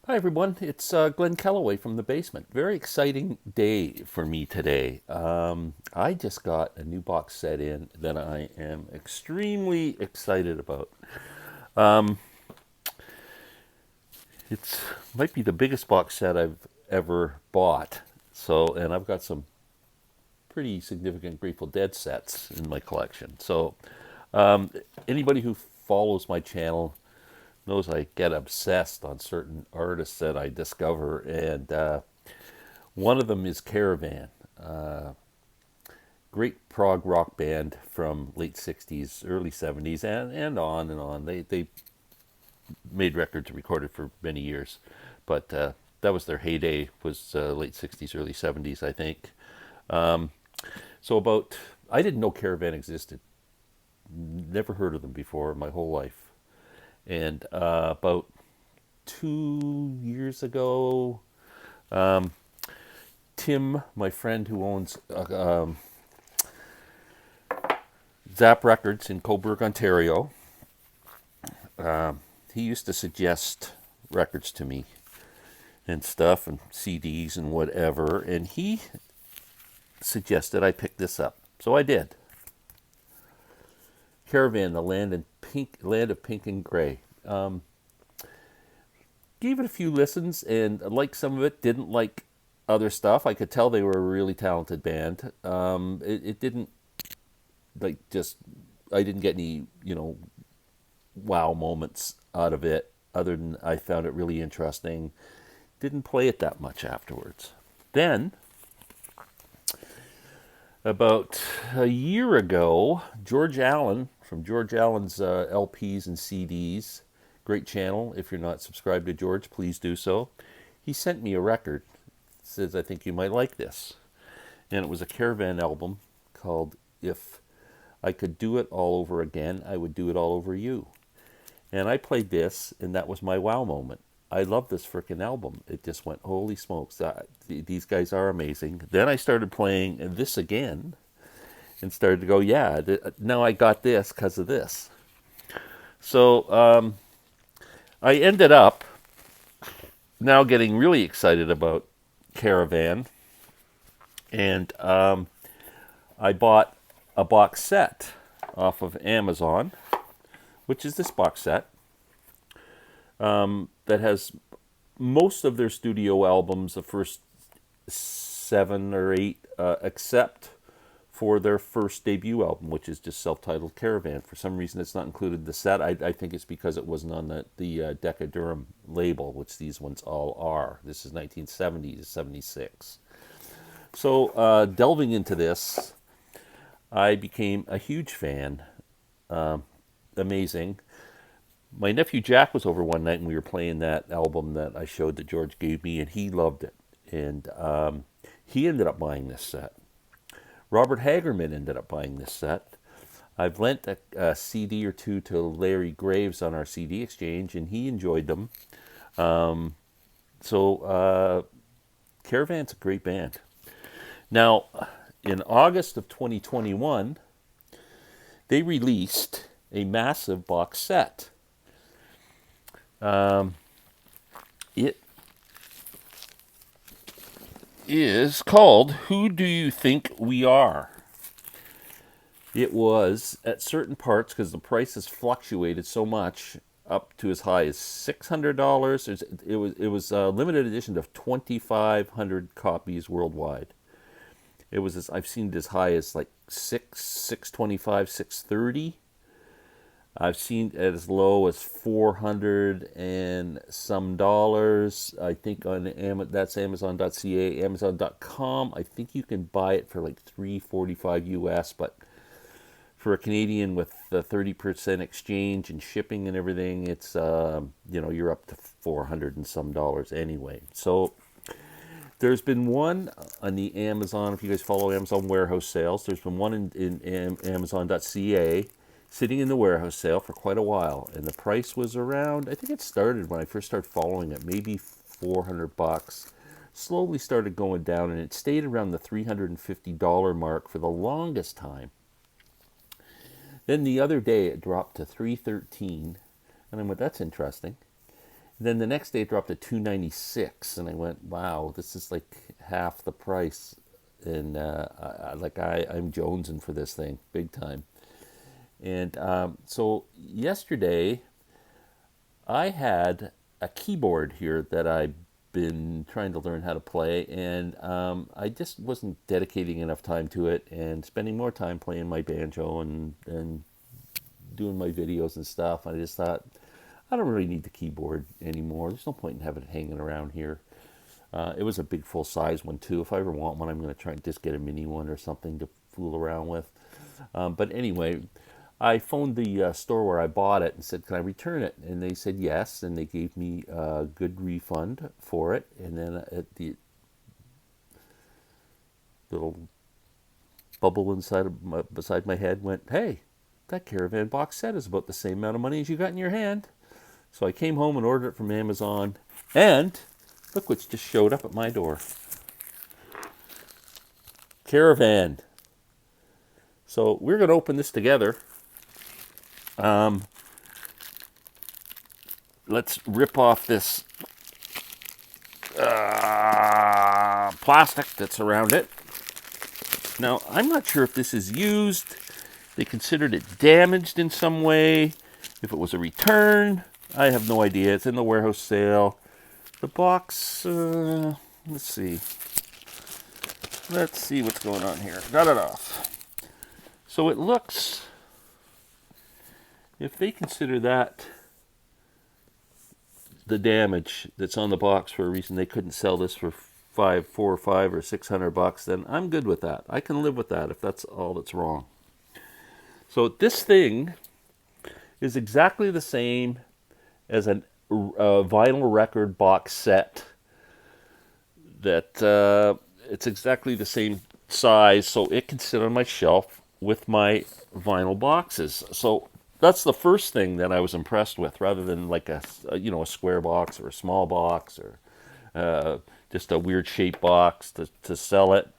Hi everyone, it's Glenn Kellaway from the basement. Very exciting day for me today. I just got a new box set in that I am extremely excited about. It's might be the biggest box set I've ever bought. And I've got some pretty significant Grateful Dead sets in my collection. Um, Anybody who follows my channel knows I get obsessed on certain artists that I discover, and one of them is Caravan, great prog rock band from late 60s, early 70s, and on and on. They made records recorded for many years, but that was their heyday, was late 60s, early 70s, I think. I didn't know Caravan existed. Never heard of them before in my whole life. And about 2 years ago, Tim, my friend who owns Zap Records in Coburg, Ontario, he used to suggest records to me and stuff and CDs and whatever, and he suggested I pick this up. So I did. Caravan, the land of pink and gray. Gave it a few listens and liked some of it. Didn't like other stuff. I could tell they were a really talented band. It didn't like just. I didn't get any wow moments out of it. Other than I found it really interesting. Didn't play it that much afterwards. Then about a year ago, George Allen from George Allen's LPs and CDs, great channel. If you're not subscribed to George, please do so. He sent me a record. Says, I think you might like this. And it was a Caravan album called If I Could Do It All Over Again, I Would Do It All Over You. And I played this, and that was my wow moment. I love this freaking album. It just went, holy smokes, these guys are amazing. Then I started playing this again and started to go, yeah, now I got this because of this. So I ended up now getting really excited about Caravan, and I bought a box set off of Amazon, which is this box set that has most of their studio albums, the first 7 or 8, except for their first debut album, which is just self-titled Caravan. For some reason, it's not included in the set. I think it's because it wasn't on the Decca Durham label, which these ones all are. This is 1970 to 76. So delving into this, I became a huge fan. Amazing. My nephew Jack was over one night and we were playing that album that I showed that George gave me, and he loved it. And he ended up buying this set. Robert Hagerman ended up buying this set. I've lent a CD or two to Larry Graves on our CD exchange, and he enjoyed them. So Caravan's a great band. Now, in August of 2021, they released a massive box set. It is called Who Do You Think We Are? It was at certain parts, because the prices fluctuated so much, up to as high as $600. It was a limited edition of 2,500 copies worldwide. I've seen it as high as like 625, 630. I've seen it as low as 400 and some dollars. I think that's Amazon.ca, Amazon.com. I think you can buy it for like $345 US, but for a Canadian with the 30% exchange and shipping and everything, it's you're up to 400 and some dollars anyway. So there's been one on the Amazon, if you guys follow Amazon warehouse sales, there's been one in Amazon.ca sitting in the warehouse sale for quite a while, and the price was around, I think it started when I first started following it, maybe $400. Slowly started going down, and it stayed around the $350 mark for the longest time. Then the other day it dropped to $313, and I went, that's interesting. Then the next day it dropped to $296, and I went, "Wow, this is like half the price." And I'm jonesing for this thing big time. And so yesterday I had a keyboard here that I've been trying to learn how to play, and I just wasn't dedicating enough time to it and spending more time playing my banjo and doing my videos and stuff. I just thought, I don't really need the keyboard anymore. There's no point in having it hanging around here. It was a big full size one too. If I ever want one, I'm going to try and just get a mini one or something to fool around with. But anyway, I phoned the store where I bought it and said, "Can I return it?" And they said yes, and they gave me a good refund for it. And then at the little bubble beside my head went, "Hey, that Caravan box set is about the same amount of money as you got in your hand." So I came home and ordered it from Amazon, and look what's just showed up at my door. Caravan. So we're going to open this together. Let's rip off this plastic that's around it. Now, I'm not sure if this is used. They considered it damaged in some way. If it was a return, I have no idea. It's in the warehouse sale. The box, let's see. Let's see what's going on here. Got it off. So it looks, if they consider that the damage that's on the box for a reason they couldn't sell this for $4 or $5 or $600, then I'm good with that. I can live with that if that's all that's wrong. So this thing is exactly the same as a vinyl record box set. That it's exactly the same size, so it can sit on my shelf with my vinyl boxes. So that's the first thing that I was impressed with, rather than like a square box or a small box or just a weird shaped box to sell it.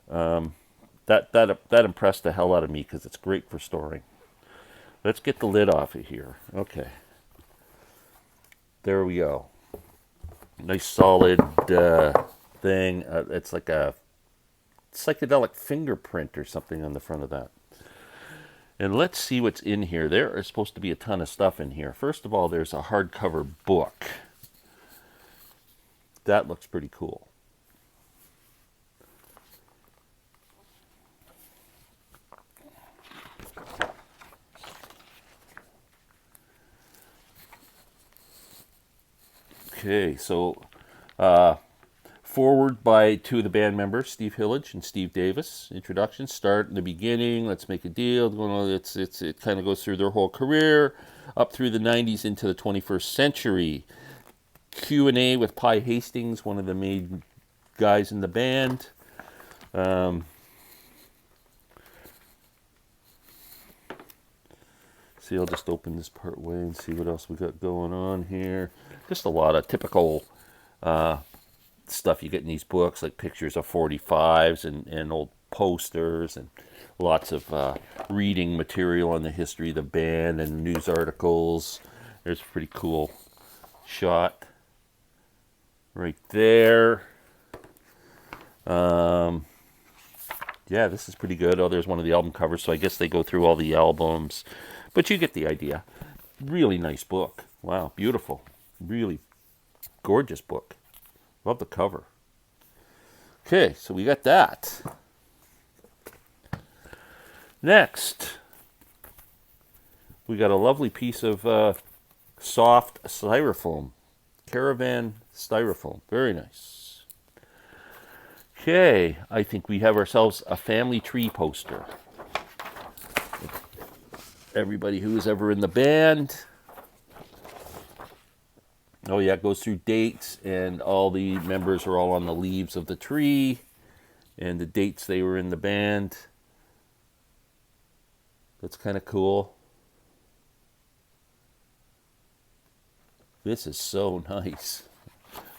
That impressed the hell out of me because it's great for storing. Let's get the lid off of here. Okay, there we go. Nice solid thing. It's like a psychedelic fingerprint or something on the front of that. And let's see what's in here. There is supposed to be a ton of stuff in here. First of all, there's a hardcover book. That looks pretty cool. Okay, so forward by two of the band members, Steve Hillage and Steve Davis. Introduction, start in the beginning, let's make a deal. It kind of goes through their whole career, up through the 90s into the 21st century. Q&A with Pi Hastings, one of the main guys in the band. See, I'll just open this part way and see what else we got going on here. Just a lot of typical stuff you get in these books, like pictures of 45s and old posters and lots of reading material on the history of the band and news articles. There's a pretty cool shot right there. Yeah, this is pretty good. Oh, there's one of the album covers, so I guess they go through all the albums. But you get the idea. Really nice book. Wow, beautiful. Really gorgeous book. Love the cover. Okay, so we got that. Next, we got a lovely piece of soft styrofoam. Caravan styrofoam. Very nice. Okay, I think we have ourselves a family tree poster. Everybody who was ever in the band. Oh yeah, it goes through dates, and all the members are all on the leaves of the tree, and the dates they were in the band. That's kind of cool. This is so nice.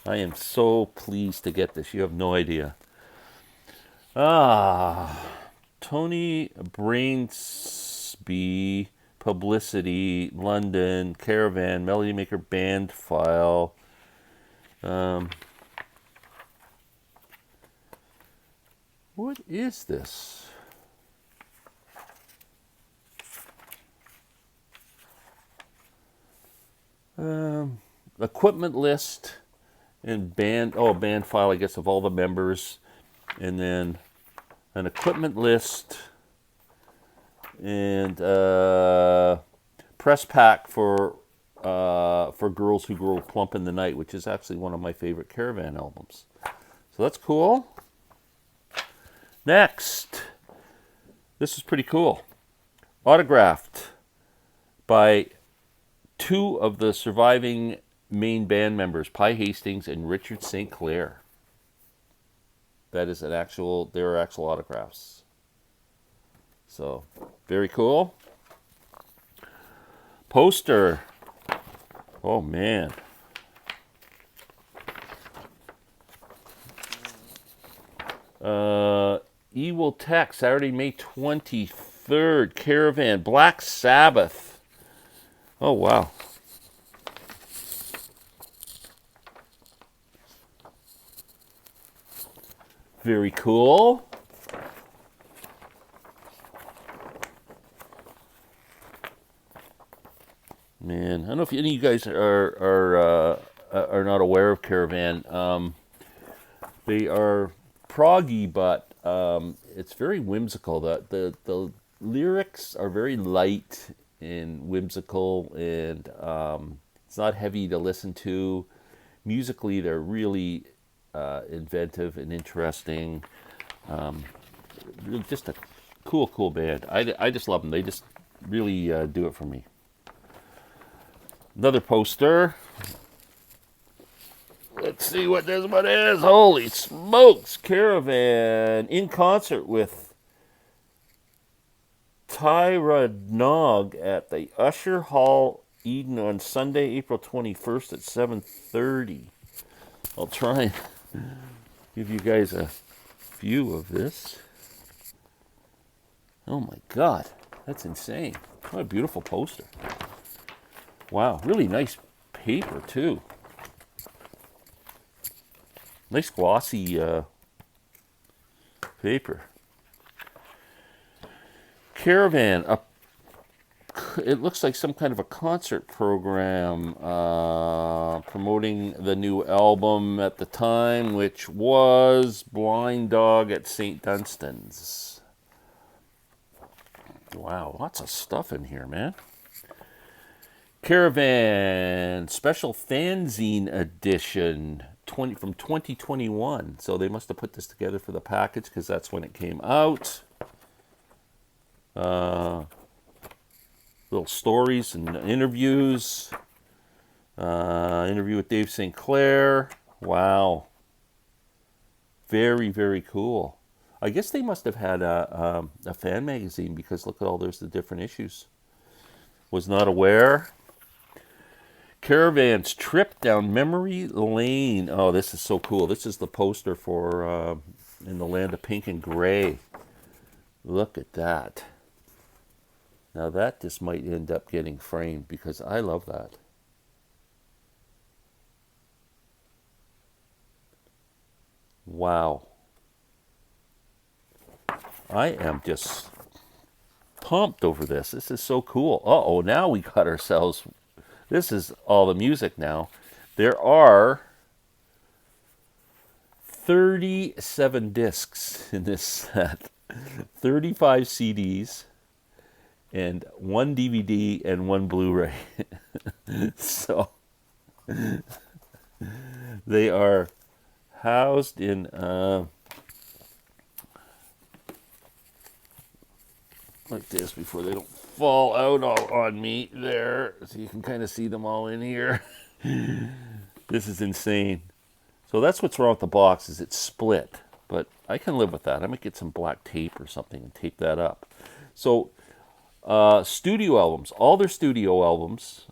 I am so pleased to get this. You have no idea. Tony Brainsby Publicity, London, Caravan, Melody Maker band file. What is this? Equipment list and band, band file, I guess, of all the members. And then an equipment list and press pack for Girls Who Grow Plump in the Night, which is actually one of my favorite Caravan albums. So that's cool. Next, this is pretty cool. Autographed by two of the surviving main band members, Pi Hastings and Richard St. Clair. That is there are actual autographs. So, very cool. Poster. Oh, man. Evil Tech, Saturday, May 23rd. Caravan, Black Sabbath. Oh, wow. Very cool. Man, I don't know if any of you guys are not aware of Caravan. They are proggy, but it's very whimsical. The lyrics are very light and whimsical, and it's not heavy to listen to. Musically, they're really inventive and interesting. Just a cool band. I just love them. They just really do it for me. Another poster. Let's see what this one is. Holy smokes! Caravan in concert with Tyra Nog at the Usher Hall, Eden on Sunday, April 21st at 7:30. I'll try and give you guys a view of this. Oh my God, that's insane. What a beautiful poster. Wow, really nice paper too. Nice glossy paper. Caravan, it looks like some kind of a concert program promoting the new album at the time, which was Blind Dog at St. Dunstan's. Wow, lots of stuff in here, man. Caravan special fanzine edition from 2021. So they must have put this together for the package because that's when it came out. Little stories and interviews. Interview with Dave St. Clair. Wow. Very, very cool. I guess they must have had a fan magazine because look at all there's the different issues. Was not aware. Caravan's trip down memory lane. Oh, this is so cool. This is the poster for In the Land of Pink and Gray. Look at that. Now that just might end up getting framed because I love that. Wow. I am just pumped over this. This is so cool. Uh-oh, now we got ourselves... This is all the music now. There are 37 discs in this set. 35 CDs and 1 DVD and 1 Blu-ray. So they are housed in like this before they don't fall out all on me there. So you can kind of see them all in here. This is insane. So that's what's wrong with the box is it's split. But I can live with that. I might get some black tape or something and tape that up. So studio albums, all their studio albums.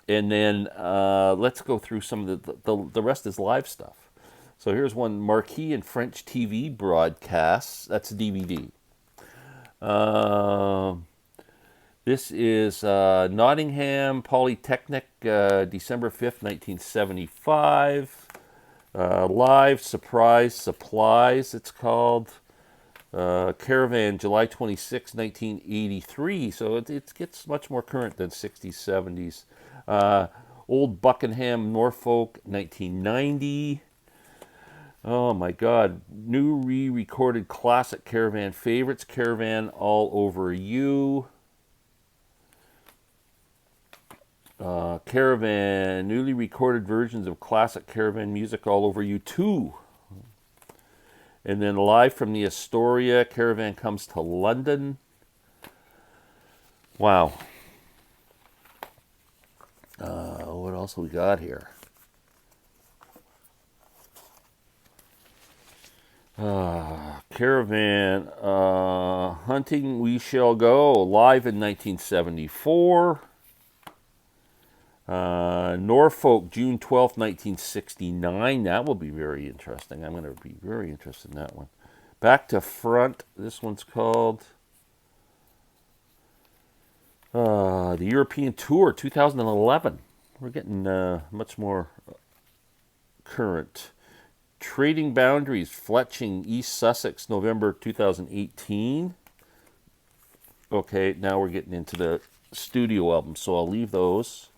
And then let's go through some of the rest is live stuff. So here's one Marquee and French TV broadcasts. That's a DVD. This is Nottingham Polytechnic, December 5th, 1975. Live Surprise Supplies, it's called. Caravan, July 26, 1983. So it gets much more current than 60s, 70s. Old Buckingham, Norfolk, 1990. Oh my God. New re-recorded classic Caravan favorites. Caravan All Over You. Caravan, newly recorded versions of classic Caravan music All Over You 2. And then live from the Astoria, Caravan comes to London. Wow. What else we got here? Caravan, Hunting We Shall Go, live in 1974. Norfolk, June 12th, 1969. That will be very interesting. I'm going to be very interested in that one. Back to Front. This one's called the European Tour, 2011. We're getting much more current. Trading Boundaries, Fletching, East Sussex, November 2018. Okay, now we're getting into the studio albums, so I'll leave those.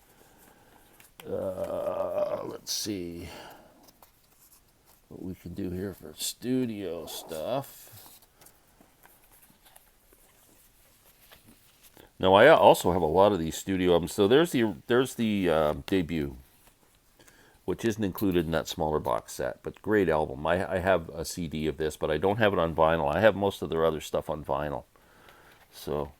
Let's see what we can do here for studio stuff. Now I also have a lot of these studio albums. So there's the debut, which isn't included in that smaller box set, but great album. I have a CD of this, but I don't have it on vinyl. I have most of their other stuff on vinyl. So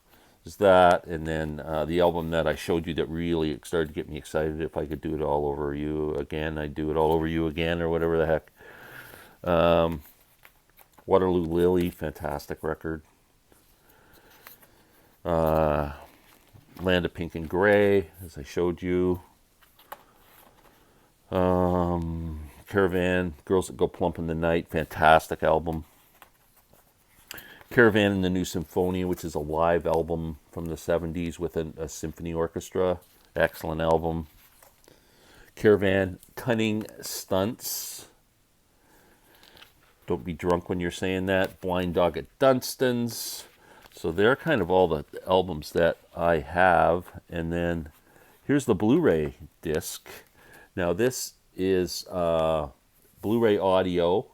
there's that, and then the album that I showed you that really started to get me excited. If I could do it all over you again, I'd do it all over you again, or whatever the heck. Waterloo Lily, fantastic record. Land of Pink and Gray, as I showed you. Caravan, Girls That Go Plump in the Night, fantastic album. Caravan and the New Symphonia, which is a live album from the 70s with a symphony orchestra, excellent album. Caravan, Cunning Stunts. Don't be drunk when you're saying that. Blind Dog at Dunstan's. So they're kind of all the albums that I have. And then here's the Blu-ray disc. Now this is Blu-ray audio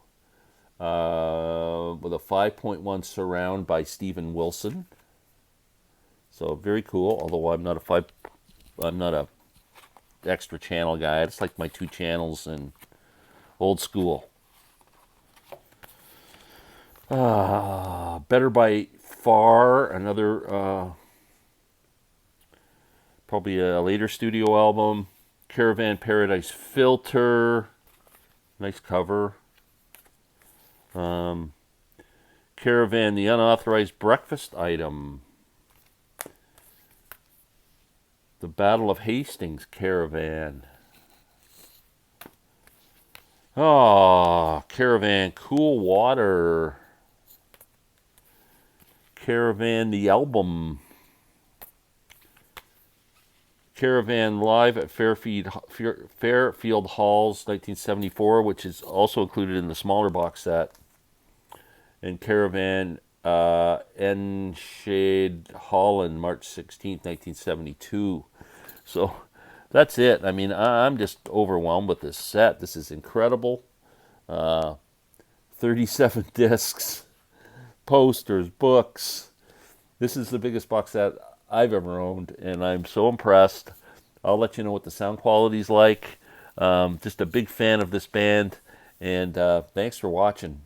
with a 5.1 surround by Steven Wilson. So very cool. Although I'm not a extra channel guy. I just like my 2 channels and old school. Better by Far, another probably a later studio album. Caravan Paradise Filter, nice cover. Caravan The Unauthorized Breakfast Item. The Battle of Hastings Caravan. Caravan Cool Water. Caravan the Album. Caravan Live at Fairfield Halls 1974, which is also included in the smaller box set. And Caravan Enschede Holland, March 16th, 1972. So that's it. I mean, I'm just overwhelmed with this set. This is incredible. 37 discs, posters, books. This is the biggest box set I've ever owned, and I'm so impressed. I'll let you know what the sound quality's like. Just a big fan of this band, and thanks for watching.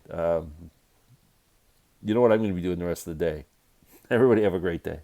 You know what I'm going to be doing the rest of the day. Everybody have a great day.